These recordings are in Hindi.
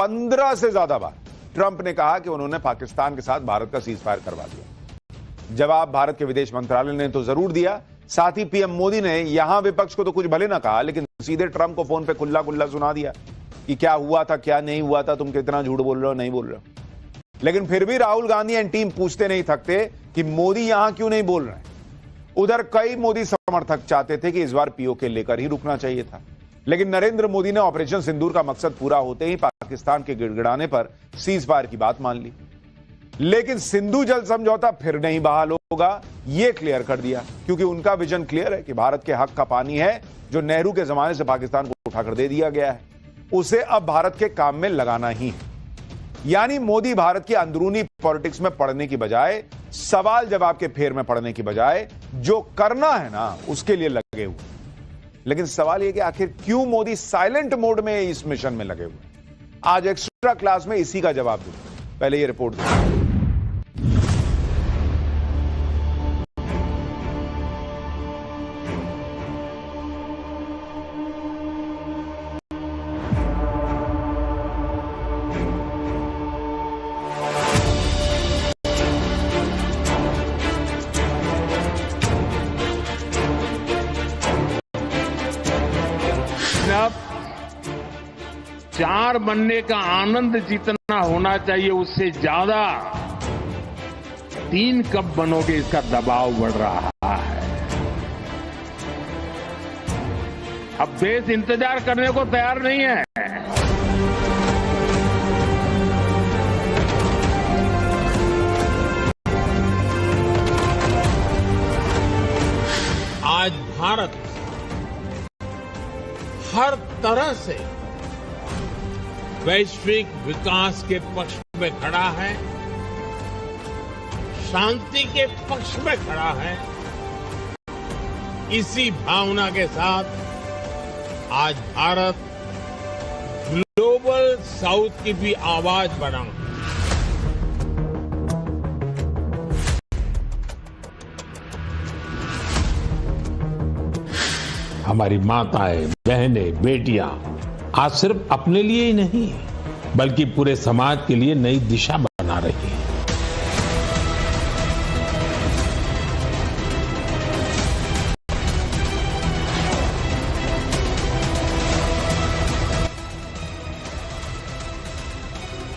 15 से ज्यादा बार ट्रंप ने कहा कि उन्होंने पाकिस्तान के साथ भारत का सीज फायर करवा दिया। जवाब भारत के विदेश मंत्रालय ने तो जरूर दिया, साथ ही पीएम मोदी ने यहां विपक्ष को तो कुछ भले ना कहा, लेकिन सीधे ट्रंप को फोन पे खुल्ला खुल्ला सुना दिया कि क्या हुआ था, क्या नहीं हुआ था, तुम कितना झूठ बोल रहे हो, नहीं बोल रहे हो। लेकिन फिर भी राहुल गांधी एंड टीम पूछते नहीं थकते कि मोदी यहां क्यों नहीं बोल रहे हैं। उधर कई मोदी समर्थक चाहते थे कि इस बार पीओके लेकर ही रुकना चाहिए था, लेकिन नरेंद्र मोदी ने ऑपरेशन सिंदूर का मकसद पूरा होते ही पाकिस्तान के गिड़गिड़ाने पर सीज फायर की बात मान ली। लेकिन सिंधु जल समझौता फिर नहीं बहाल होगा, यह क्लियर कर दिया, क्योंकि उनका विजन क्लियर है कि भारत के हक का पानी है जो नेहरू के जमाने से पाकिस्तान को उठाकर दे दिया गया है, उसे अब भारत के काम में लगाना ही है। यानी मोदी भारत की अंदरूनी पॉलिटिक्स में पड़ने की बजाय, सवाल जवाब के फेर में पड़ने की बजाय जो करना है ना उसके लिए लगे हुए। लेकिन सवाल यह कि आखिर क्यों मोदी साइलेंट मोड में इस मिशन में लगे हुए? आज एक्स्ट्रा क्लास में इसी का जवाब दूंगा, पहले ये रिपोर्ट देखिए। अब 4 बनने का आनंद जितना होना चाहिए उससे ज्यादा 3 कब बनोगे इसका दबाव बढ़ रहा है। अब देश इंतजार करने को तैयार नहीं है। आज भारत हर तरह से वैश्विक विकास के पक्ष में खड़ा है, शांति के पक्ष में खड़ा है। इसी भावना के साथ आज भारत ग्लोबल साउथ की भी आवाज बना। हमारी माताएं, बहनें, बेटियां आज सिर्फ अपने लिए ही नहीं बल्कि पूरे समाज के लिए नई दिशा बना रही हैं।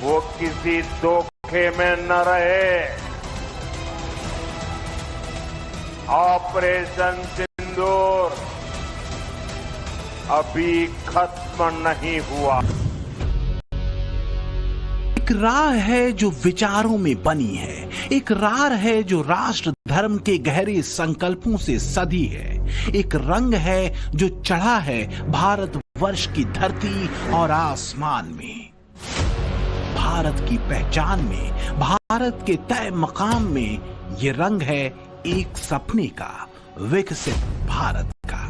वो किसी धोखे में न रहे। ऑपरेशन सिंदूर अभी खत्म नहीं हुआ। एक राह है जो विचारों में बनी है, एक राह है जो राष्ट्र धर्म के गहरे संकल्पों से सधी है, एक रंग है जो चढ़ा है भारत वर्ष की धरती और आसमान में। भारत की पहचान में, भारत के तय मकाम में ये रंग है एक सपने का, विकसित भारत का।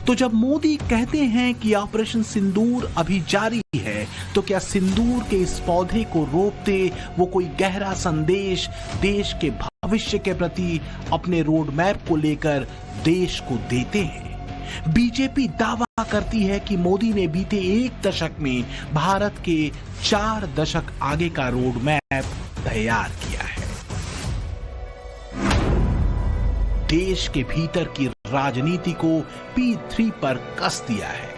तो जब मोदी कहते हैं कि ऑपरेशन सिंदूर अभी जारी है, तो क्या सिंदूर के इस पौधे को रोपते वो कोई गहरा संदेश देश के भविष्य के प्रति अपने रोड मैप को लेकर देश को देते हैं? बीजेपी दावा करती है कि मोदी ने बीते 1 दशक में भारत के 4 दशक आगे का रोड मैप तैयार किया है। देश के भीतर की राजनीति को P3 पर कस दिया है।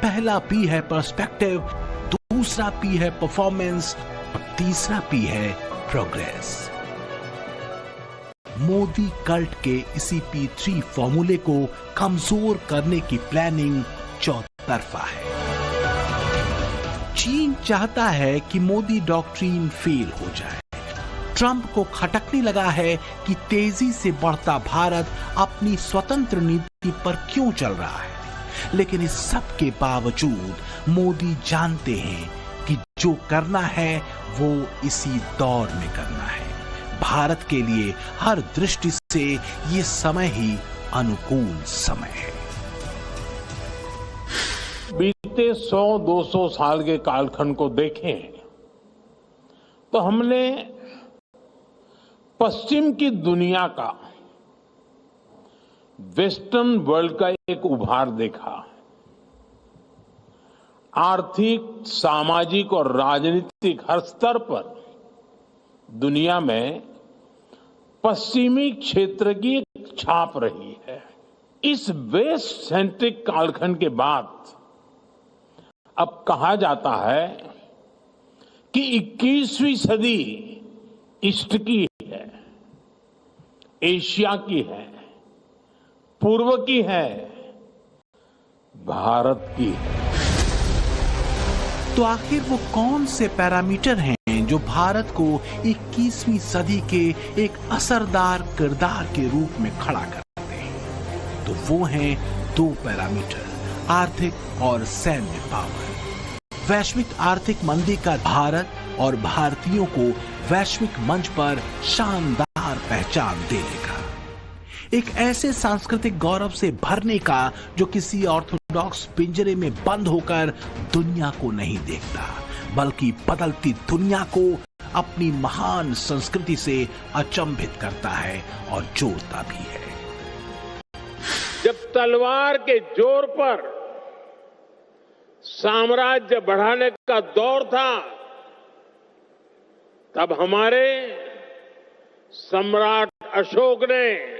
पहला P है पर्सपेक्टिव, दूसरा P है परफॉर्मेंस और तीसरा P है प्रोग्रेस। मोदी कल्ट के इसी P3 फॉर्मूले को कमजोर करने की प्लानिंग चौतरफा है। चीन चाहता है कि मोदी डॉक्ट्रिन फेल हो जाए। ट्रंप को खटकने लगा है कि तेजी से बढ़ता भारत अपनी स्वतंत्र नीति पर क्यों चल रहा है। लेकिन इस सब के बावजूद मोदी जानते हैं कि जो करना है वो इसी दौर में करना है। भारत के लिए हर दृष्टि से ये समय ही अनुकूल समय है। बीते 100-200 साल के कालखंड को देखें तो हमने पश्चिम की दुनिया का, वेस्टर्न वर्ल्ड का एक उभार देखा। आर्थिक, सामाजिक और राजनीतिक हर स्तर पर दुनिया में पश्चिमी क्षेत्र की एक छाप रही है। इस वेस्ट सेंट्रिक कालखंड के बाद अब कहा जाता है कि 21वीं सदी ईस्ट की है, एशिया की है, पूर्व की है, भारत की है। तो आखिर वो कौन से पैरामीटर हैं जो भारत को 21वीं सदी के एक असरदार किरदार के रूप में खड़ा करते हैं? तो वो हैं दो पैरामीटर, आर्थिक और सैन्य पावर। वैश्विक आर्थिक मंदी का भारत और भारतीयों को वैश्विक मंच पर शानदार पहचान देने का, एक ऐसे सांस्कृतिक गौरव से भरने का जो किसी ऑर्थोडॉक्स पिंजरे में बंद होकर दुनिया को नहीं देखता, बल्कि बदलती दुनिया को अपनी महान संस्कृति से अचंभित करता है और जोड़ता भी है। जब तलवार के जोर पर साम्राज्य बढ़ाने का दौर था, तब हमारे सम्राट अशोक ने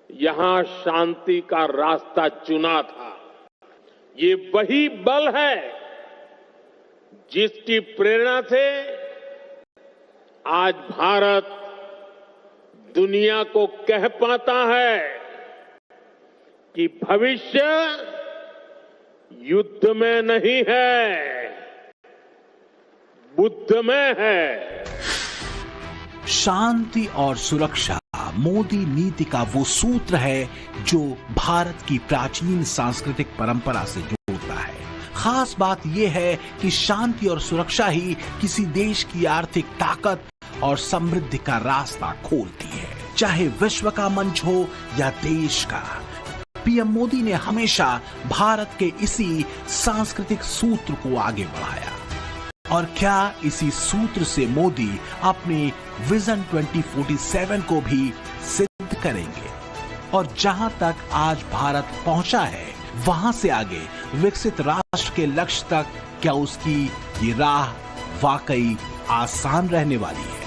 यहां शांति का रास्ता चुना था। ये वही बल है जिसकी प्रेरणा से आज भारत दुनिया को कह पाता है कि भविष्य युद्ध में नहीं है, बुद्ध में है। शांति और सुरक्षा मोदी नीति का वो सूत्र है जो भारत की प्राचीन सांस्कृतिक परंपरा से जोड़ता है। खास बात यह है कि शांति और सुरक्षा ही किसी देश की आर्थिक ताकत और समृद्धि का रास्ता खोलती है, चाहे विश्व का मंच हो या देश का। पीएम मोदी ने हमेशा भारत के इसी सांस्कृतिक सूत्र को आगे बढ़ाया। और क्या इसी सूत्र से मोदी अपने विजन 2047 को भी सिद्ध करेंगे? और जहां तक आज भारत पहुंचा है, वहां से आगे विकसित राष्ट्र के लक्ष्य तक क्या उसकी ये राह वाकई आसान रहने वाली है?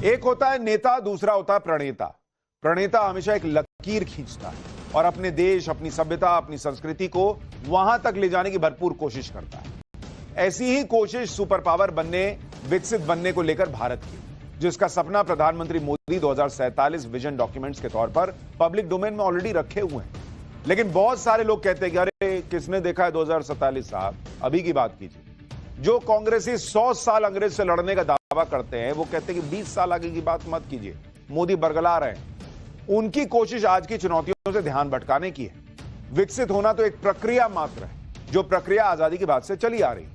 एक होता है नेता, दूसरा होता है प्रणेता। प्रणेता हमेशा एक लकीर खींचता है और अपने देश, अपनी सभ्यता, अपनी संस्कृति को वहां तक ले जाने की भरपूर कोशिश करता है। ऐसी ही कोशिश सुपर पावर बनने, विकसित बनने को लेकर भारत की, जिसका सपना प्रधानमंत्री मोदी 2047 विजन डॉक्यूमेंट्स के तौर पर पब्लिक डोमेन में ऑलरेडी रखे हुए हैं। लेकिन बहुत सारे लोग कहते हैं कि अरे किसने देखा है 2047 साहब, अभी की बात कीजिए। जो कांग्रेसी 100 साल अंग्रेज से लड़ने का दावा करते हैं, वो कहते हैं कि 20 साल आगे की बात मत कीजिए, मोदी बरगला रहे हैं। उनकी कोशिश आज की चुनौतियों से ध्यान भटकाने की है। विकसित होना तो एक प्रक्रिया मात्र है, जो प्रक्रिया आजादी के बाद से चली आ रही है।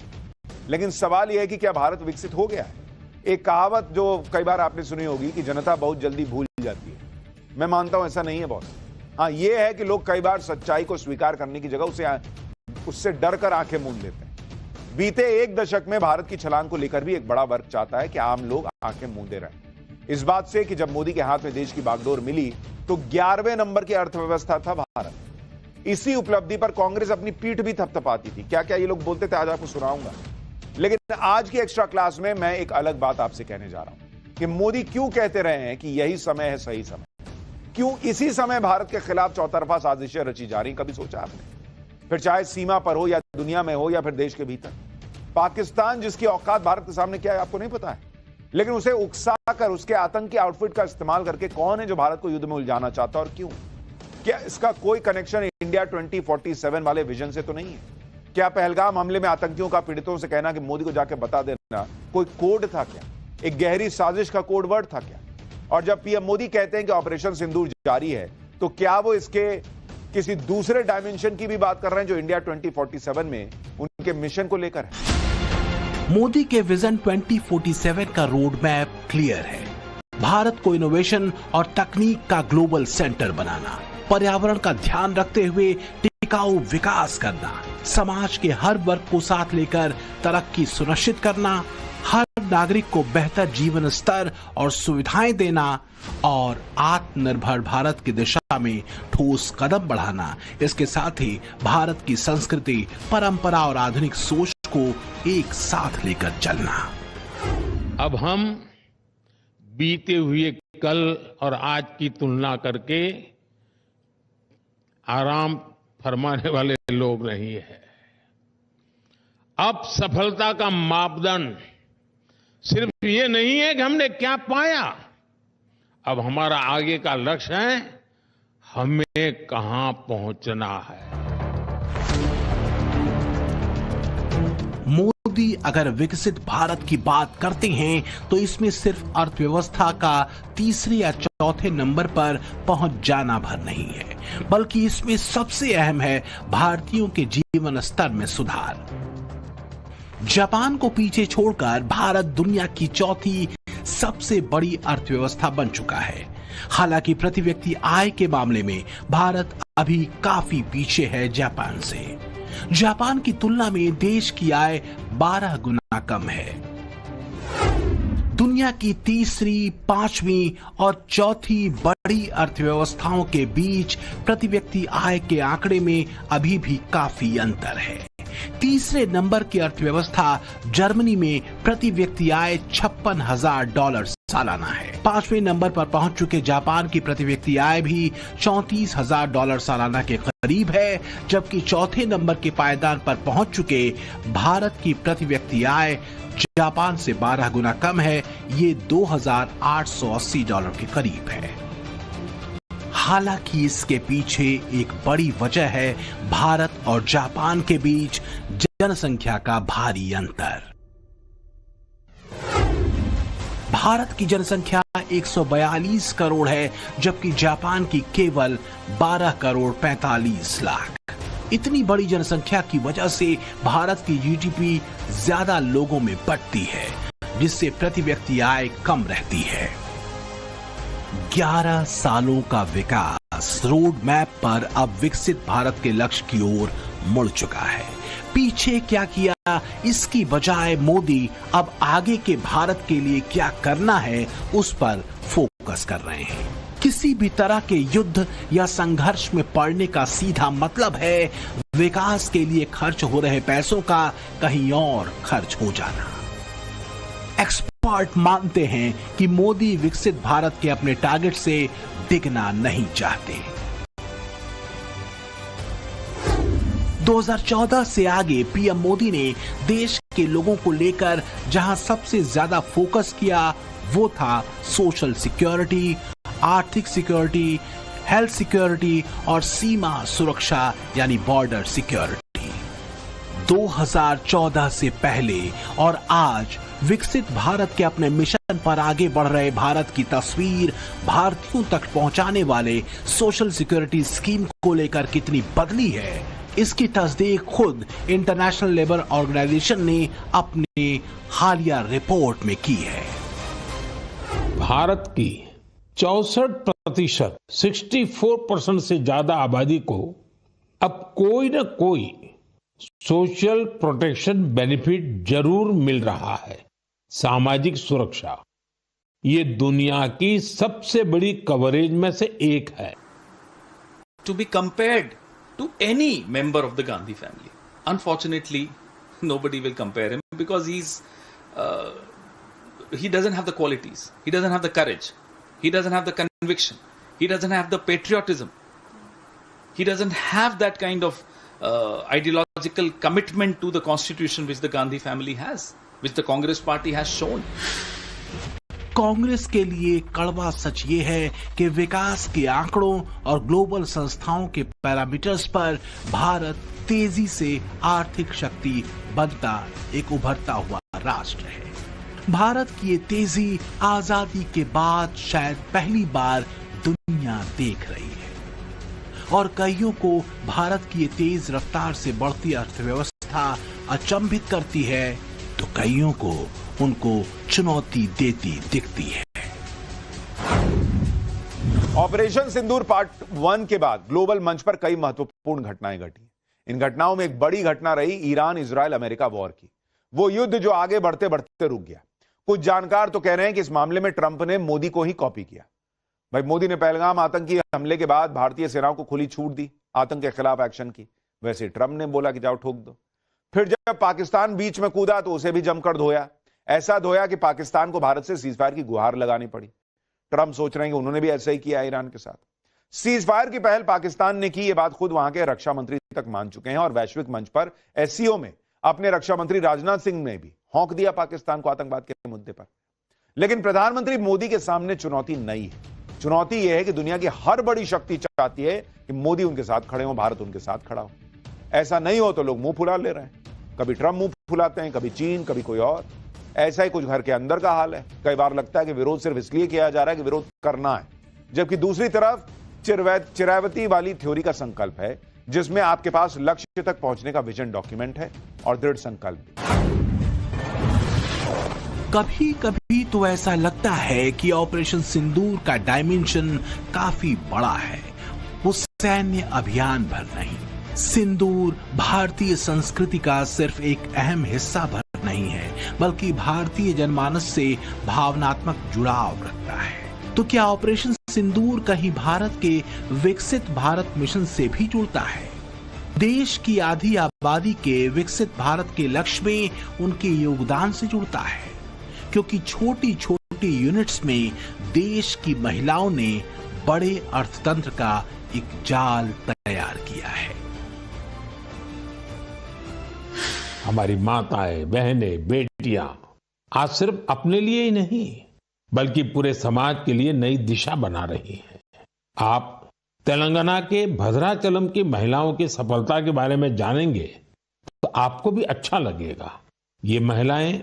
लेकिन सवाल यह है कि क्या भारत विकसित हो गया है? एक कहावत जो कई बार आपने सुनी होगी कि जनता बहुत जल्दी भूल जाती है। मैं मानता हूं ऐसा नहीं है बॉस। हाँ, यह है कि लोग कई बार सच्चाई को स्वीकार करने की जगह उससे डरकर आंखें मूंद लेते हैं। बीते एक दशक में भारत की छलांग को लेकर भी एक बड़ा वर्ग चाहता है कि आम लोग आंखें मूंदे रहें। इस बात से कि जब मोदी के हाथ में देश की बागडोर मिली तो 11वें नंबर की अर्थव्यवस्था था भारत। इसी उपलब्धि पर कांग्रेस अपनी पीठ भी थपथपाती थी। क्या क्या ये लोग बोलते थे, आज आपको सुनाऊंगा। लेकिन आज की एक्स्ट्रा क्लास में मैं एक अलग बात आपसे कहने जा रहा हूं कि मोदी क्यों कहते रहे हैं कि यही समय है सही समय। क्यों इसी समय भारत के खिलाफ चौतरफा साजिशें रची जा रही, कभी सोचा आपने? फिर चाहे सीमा पर हो या दुनिया में हो या फिर देश के भीतर। पाकिस्तान जिसकी औकात भारत के सामने क्या है आपको नहीं पता है, लेकिन उसे उकसाकर उसके आतंकी आउटफिट का इस्तेमाल करके कौन है जो भारत को युद्ध में उलझाना चाहता है और क्यों? क्या इसका कोई कनेक्शन इंडिया 2047 वाले विजन से तो नहीं है? क्या पहलगाम हमले में आतंकियों का पीड़ितों से कहना कि मोदी को जाके बता देना कोई कोड था क्या? एक गहरी साजिश का कोड वर्ड था क्या? और जब पीएम मोदी कहते हैं कि ऑपरेशन सिंदूर जारी है, तो क्या वो इसके किसी दूसरे डायमेंशन की भी बात कर रहे हैं जो इंडिया 2047 में उनके मिशन को लेकर है? मोदी के विजन 2047 का रोड मैप क्लियर है। भारत को इनोवेशन और तकनीक का ग्लोबल सेंटर बनाना, पर्यावरण का ध्यान रखते हुए टिकाऊ विकास करना, समाज के हर वर्ग को साथ लेकर तरक्की सुनिश्चित करना, हर नागरिक को बेहतर जीवन स्तर और सुविधाएं देना और आत्मनिर्भर भारत की दिशा में ठोस कदम बढ़ाना, इसके साथ ही भारत की संस्कृति, परंपरा और आधुनिक सोच को एक साथ लेकर चलना। अब हम बीते हुए कल और आज की तुलना करके आराम फरमाने वाले लोग नहीं है। अब सफलता का मापदंड सिर्फ ये नहीं है कि हमने क्या पाया, अब हमारा आगे का लक्ष्य है हमें कहां पहुंचना है। मोदी अगर विकसित भारत की बात करते हैं तो इसमें सिर्फ अर्थव्यवस्था का तीसरे या चौथे नंबर पर पहुंच जाना भर नहीं है, बल्कि इसमें सबसे अहम है भारतीयों के जीवन स्तर में सुधार। जापान को पीछे छोड़कर भारत दुनिया की चौथी सबसे बड़ी अर्थव्यवस्था बन चुका है। हालांकि प्रति व्यक्ति आय के मामले में भारत अभी काफी पीछे है जापान से। जापान की तुलना में देश की आय 12 गुना कम है। दुनिया की तीसरी, पांचवी और चौथी बड़ी अर्थव्यवस्थाओं के बीच प्रति व्यक्ति आय के आंकड़े में अभी भी काफी अंतर है। तीसरे नंबर की अर्थव्यवस्था जर्मनी में प्रति व्यक्ति आय $56,000 सालाना है। पांचवें नंबर पर पहुंच चुके जापान की प्रति व्यक्ति आय भी $34,000 सालाना के करीब है, जबकि चौथे नंबर के पायदान पर पहुंच चुके भारत की प्रति व्यक्ति आय जापान से 12 गुना कम है, ये $2,880 के करीब है। हालांकि इसके पीछे एक बड़ी वजह है भारत और जापान के बीच जनसंख्या का भारी अंतर। भारत की जनसंख्या 142 करोड़ है, जबकि जापान की केवल 12 करोड़ 45 लाख। इतनी बड़ी जनसंख्या की वजह से भारत की जीडीपी ज्यादा लोगों में बंटती है, जिससे प्रति व्यक्ति आय कम रहती है। 11 सालों का विकास रोड मैप पर अब विकसित भारत के लक्ष्य की ओर मुड़ चुका है। पीछे क्या किया, इसकी बजाय मोदी अब आगे के भारत के लिए क्या करना है उस पर फोकस कर रहे हैं। किसी भी तरह के युद्ध या संघर्ष में पड़ने का सीधा मतलब है विकास के लिए खर्च हो रहे पैसों का कहीं और खर्च हो जाना। एक्सपर्ट मानते हैं कि मोदी विकसित भारत के अपने टारगेट से डिगना नहीं चाहते। 2014 से आगे पीएम मोदी ने देश के लोगों को लेकर जहां सबसे ज्यादा फोकस किया वो था सोशल सिक्योरिटी, आर्थिक सिक्योरिटी, हेल्थ सिक्योरिटी और सीमा सुरक्षा यानी बॉर्डर सिक्योरिटी। 2014 से पहले और आज विकसित भारत के अपने मिशन पर आगे बढ़ रहे भारत की तस्वीर भारतीयों तक पहुंचाने वाले सोशल सिक्योरिटी स्कीम को लेकर कितनी बदली है, इसकी तस्दीक खुद इंटरनेशनल लेबर ऑर्गेनाइजेशन ने अपनी हालिया रिपोर्ट में की है। भारत की 64%, 64% से ज्यादा आबादी को अब कोई न कोई सोशल प्रोटेक्शन बेनिफिट जरूर मिल रहा है। सामाजिक सुरक्षा ये दुनिया की सबसे बड़ी कवरेज में से एक है। To be compared to any member of the Gandhi family, unfortunately, nobody will compare him because he doesn't have the qualities, he doesn't have the courage, he doesn't have the conviction, he doesn't have the patriotism, he doesn't have that kind of ideological commitment to the constitution which the Gandhi family has, which the Congress party has shown. Congress के लिए कड़वा सच ये है कि विकास के आंकड़ों और ग्लोबल संस्थाओं के पैरामीटर्स पर भारत तेजी से आर्थिक शक्ति बनता एक उभरता हुआ राष्ट्र है। भारत की ये तेजी आजादी के बाद शायद पहली बार दुनिया देख रही है और कईयों को भारत की ये तेज रफ्तार से बढ़ती अर्थव्यवस्था अचंभित करती है तो कईयों को उनको चुनौती देती दिखती है। ऑपरेशन सिंदूर पार्ट 1 के बाद ग्लोबल मंच पर कई महत्वपूर्ण घटनाएं घटी। इन घटनाओं में एक बड़ी घटना रही ईरान इजराइल अमेरिका वॉर की। वो युद्ध जो आगे बढ़ते बढ़ते रुक गया। कुछ जानकार तो कह रहे हैं कि इस मामले में ट्रंप ने मोदी को ही कॉपी किया। भाई मोदी ने पहलगाम आतंकी हमले के बाद भारतीय सेनाओं को खुली छूट दी आतंक के खिलाफ एक्शन की, वैसे ट्रंप ने बोला कि जाओ ठोक दो। फिर जब पाकिस्तान बीच में कूदा तो उसे भी जमकर धोया, ऐसा धोया कि पाकिस्तान को भारत से सीजफायर की गुहार लगानी पड़ी। ट्रंप सोच रहे हैं कि उन्होंने भी ऐसा ही किया ईरान के साथ। सीजफायर की पहल पाकिस्तान ने की, ये बात खुद वहां के रक्षा मंत्री तक मान चुके हैं और वैश्विक मंच पर एससीओ में अपने रक्षा मंत्री राजनाथ सिंह ने भी हौंक दिया पाकिस्तान को आतंकवाद के मुद्दे पर। लेकिन प्रधानमंत्री मोदी के सामने चुनौती नई है। चुनौती यह है कि दुनिया की हर बड़ी शक्ति चाहती है कि मोदी उनके साथ खड़े हो, भारत उनके साथ खड़ा हो। ऐसा नहीं हो तो लोग मुंह फुला ले रहे हैं। कभी ट्रंप मुंह फुलाते हैं, कभी चीन, कभी कोई और। ऐसा ही कुछ घर के अंदर का हाल है। कई बार लगता है कि विरोध सिर्फ इसलिए किया जा रहा है कि विरोध करना है, जबकि दूसरी तरफ चिरावती वाली थ्योरी का संकल्प है, जिसमें आपके पास लक्ष्य तक पहुंचने का विजन डॉक्यूमेंट है और दृढ़ संकल्प। कभी कभी तो ऐसा लगता है कि ऑपरेशन सिंदूर का डायमेंशन काफी बड़ा है, वो सैन्य अभियान भर नहीं। सिंदूर भारतीय संस्कृति का सिर्फ एक अहम हिस्सा भर नहीं है, बल्कि भारतीय जनमानस से भावनात्मक जुड़ाव रखता है। तो क्या ऑपरेशन सिंदूर कहीं भारत के विकसित भारत मिशन से भी जुड़ता है? देश की आधी आबादी के विकसित भारत के लक्ष्य में उनके योगदान से जुड़ता है, क्योंकि छोटी छोटी यूनिट्स में देश की महिलाओं ने बड़े अर्थतंत्र का एक जाल तैयार किया है। हमारी माताएं, बहनें, बेटियां आज सिर्फ अपने लिए ही नहीं बल्कि पूरे समाज के लिए नई दिशा बना रही हैं। आप तेलंगाना के भद्राचलम की महिलाओं की सफलता के बारे में जानेंगे तो आपको भी अच्छा लगेगा। ये महिलाएं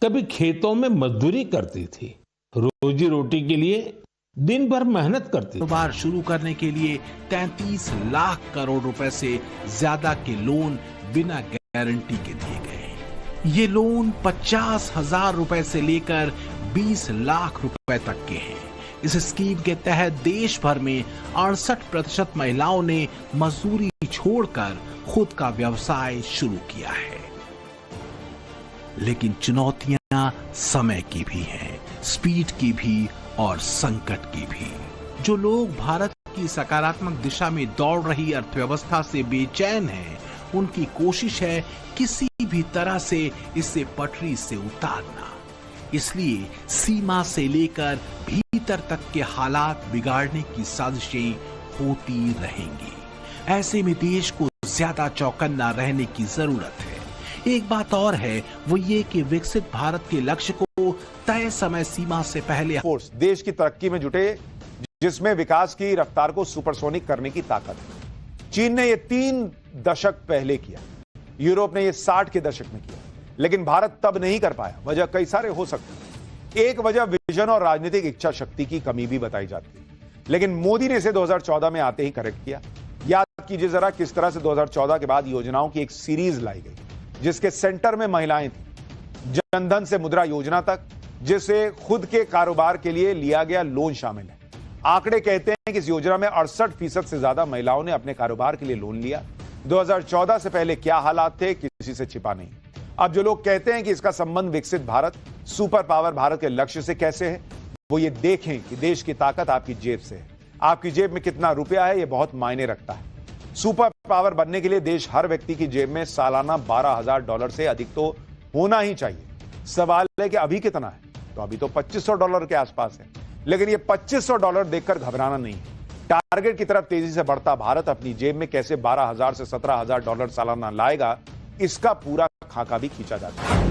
कभी खेतों में मजदूरी करती थी, रोजी रोटी के लिए दिन भर मेहनत करती थी। कारोबार शुरू करने के लिए 33 लाख करोड़ रुपए से ज्यादा के लोन बिना गारंटी के दिए गए। ये लोन 50,000 रुपए से लेकर 20 लाख रुपए तक के हैं। इस स्कीम के तहत देश भर में 68% महिलाओं ने मजदूरी छोड़कर खुद का व्यवसाय शुरू किया है। लेकिन चुनौतियां समय की भी हैं, स्पीड की भी और संकट की भी। जो लोग भारत की सकारात्मक दिशा में दौड़ रही अर्थव्यवस्था से बेचैन हैं, उनकी कोशिश है किसी भी तरह से इसे पटरी से उतारना। इसलिए सीमा से लेकर भीतर तक के हालात बिगाड़ने की साजिशें होती रहेंगी। ऐसे में देश को ज्यादा चौकन्ना रहने की जरूरत है। एक बात और है, वो ये कि विकसित भारत के लक्ष्य को तय समय सीमा से पहले फोर्स देश की तरक्की में जुटे, जिसमें विकास की रफ्तार को सुपरसोनिक करने की ताकत है। चीन ने यह 3 दशक पहले किया, यूरोप ने यह 60 के दशक में किया, लेकिन भारत तब नहीं कर पाया। वजह कई सारे हो सकते हैं। एक वजह विजन और राजनीतिक इच्छा शक्ति की कमी भी बताई जाती है, लेकिन मोदी ने इसे 2014 में आते ही करेक्ट किया। याद कीजिए जरा किस तरह से 2014 के बाद योजनाओं की एक सीरीज लाई गई, जिसके सेंटर में महिलाएं थी। जनधन से मुद्रा योजना तक, जिसे खुद के कारोबार के लिए लिया गया लोन शामिल है। आंकड़े कहते हैं कि इस योजना में 68% से ज्यादा महिलाओं ने अपने कारोबार के लिए लोन लिया। 2014 से पहले क्या हालात थे, किसी से छिपा नहीं। अब जो लोग कहते हैं कि इसका संबंध विकसित भारत, सुपर पावर भारत के लक्ष्य से कैसे है, वो ये देखें कि देश की ताकत आपकी जेब से है। आपकी जेब में कितना रुपया है, ये बहुत मायने रखता है। सुपर पावर बनने के लिए देश हर व्यक्ति की जेब में सालाना $12,000 से अधिक तो होना ही चाहिए। सवाल है कि अभी कितना है, तो अभी तो $2,500 के आसपास है। लेकिन ये $2,500 देखकर घबराना नहीं है। टारगेट की तरफ तेजी से बढ़ता भारत अपनी जेब में कैसे $12,000 से $17,000 सालाना लाएगा, इसका पूरा खाका भी खींचा जाता है।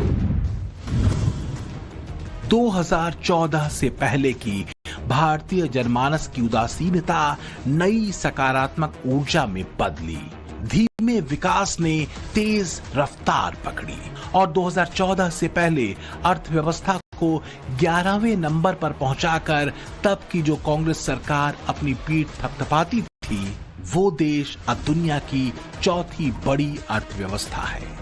2014 से पहले की भारतीय जनमानस की उदासीनता नई सकारात्मक ऊर्जा में बदली। धीमे विकास ने तेज रफ्तार पकड़ी और 2014 से पहले अर्थव्यवस्था को 11वें नंबर पर पहुंचाकर तब की जो कांग्रेस सरकार अपनी पीठ थपथपाती थी, वो देश अब दुनिया की चौथी बड़ी अर्थव्यवस्था है।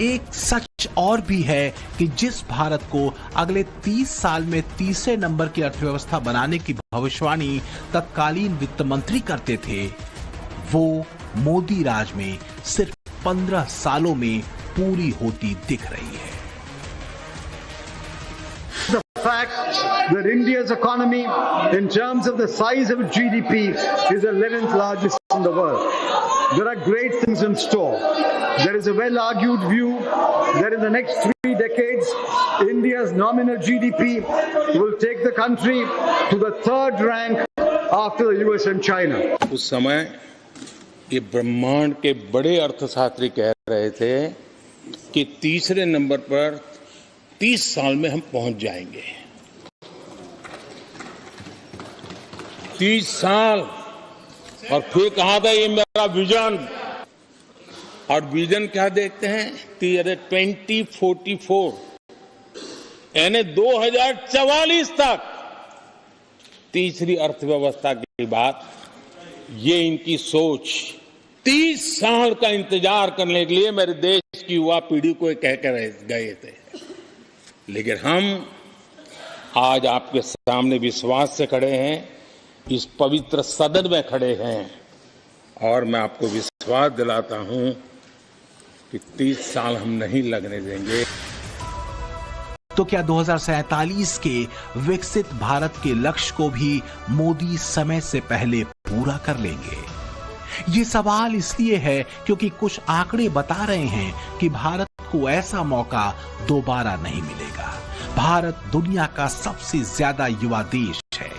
एक सच और भी है कि जिस भारत को अगले 30 साल में तीसरे नंबर की अर्थव्यवस्था बनाने की भविष्यवाणी तत्कालीन वित्त मंत्री करते थे, वो मोदी राज में सिर्फ 15 सालों में पूरी होती दिख रही है। fact that India's economy, in terms of the size of GDP, is the 11th largest in the world. There are great things in store. There is a well-argued view that in the next 3 decades, India's nominal GDP will take the country to the 3rd rank after the US and China. उस समय ये ब्रह्मांड के बड़े अर्थशास्त्री कह रहे थे कि तीसरे नंबर पर 30 साल में हम पहुंच जाएंगे। 30 साल, और फिर कहा था ये मेरा विजन, और विजन क्या देखते हैं 2044, यानी 2044 तक तीसरी अर्थव्यवस्था की बात, ये इनकी सोच। 30 साल का इंतजार करने के लिए मेरे देश की युवा पीढ़ी को कह कर गए थे, लेकिन हम आज आपके सामने विश्वास से खड़े हैं, इस पवित्र सदन में खड़े हैं, और मैं आपको विश्वास दिलाता हूं कि 30 साल हम नहीं लगने देंगे। तो क्या 2047 के विकसित भारत के लक्ष्य को भी मोदी समय से पहले पूरा कर लेंगे? ये सवाल इसलिए है क्योंकि कुछ आंकड़े बता रहे हैं कि भारत को ऐसा मौका दोबारा नहीं मिलेगा। भारत दुनिया का सबसे ज्यादा युवा देश है।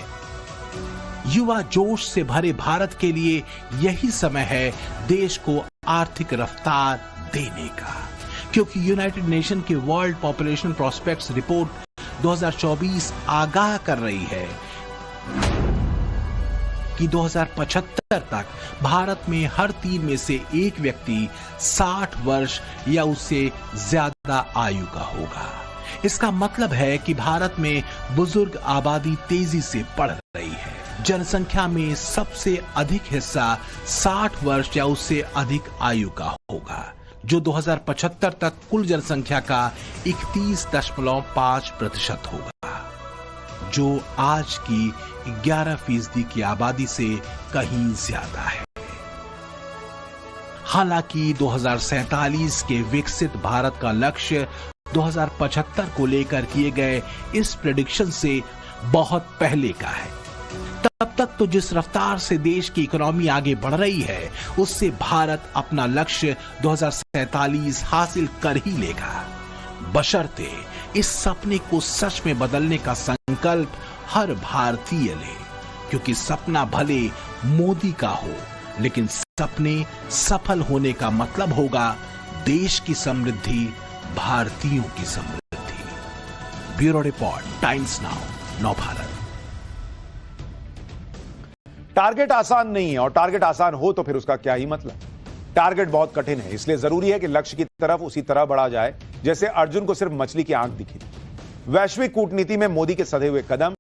युवा जोश से भरे भारत के लिए यही समय है देश को आर्थिक रफ्तार देने का, क्योंकि यूनाइटेड नेशन की वर्ल्ड पॉपुलेशन प्रोस्पेक्ट्स रिपोर्ट 2024 आगाह कर रही है कि 2075 तक भारत में हर 3 में से 1 व्यक्ति 60 वर्ष या उससे ज्यादा आयु का होगा। इसका मतलब है कि भारत में बुजुर्ग आबादी तेजी से बढ़ रही है। जनसंख्या में सबसे अधिक हिस्सा 60 वर्ष या उससे अधिक आयु का होगा, जो 2075 तक कुल जनसंख्या का 31.5% होगा, जो आज की 11% की आबादी से कहीं ज्यादा है। हालांकि 2047 के विकसित भारत का लक्ष्य 2075 को लेकर किए गए इस प्रेडिक्शन से बहुत पहले का है। तब तक तो जिस रफ्तार से देश की इकोनॉमी आगे बढ़ रही है, उससे भारत अपना लक्ष्य 2047 हासिल कर ही लेगा, बशर्ते इस सपने को सच में बदलने का संकल्प हर भारतीय ले। क्योंकि सपना भले मोदी का हो, लेकिन सपने सफल होने का मतलब होगा देश की समृद्धि, भारतीयों की समृद्धि। Bureau report, Times Now, Navbharat. Target आसान नहीं है, और टारगेट आसान हो तो फिर उसका क्या ही मतलब। टारगेट बहुत कठिन है, इसलिए जरूरी है कि लक्ष्य की तरफ उसी तरह बढ़ा जाए जैसे अर्जुन को सिर्फ मछली की आंख दिखी। वैश्विक कूटनीति में मोदी के सधे हुए कदम,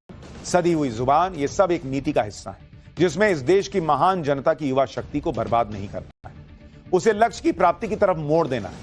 सधी हुई जुबान, ये सब एक नीति का हिस्सा है जिसमें इस देश की महान जनता की युवा शक्ति को बर्बाद नहीं करना है, उसे लक्ष्य की प्राप्ति की तरफ मोड़ देना है।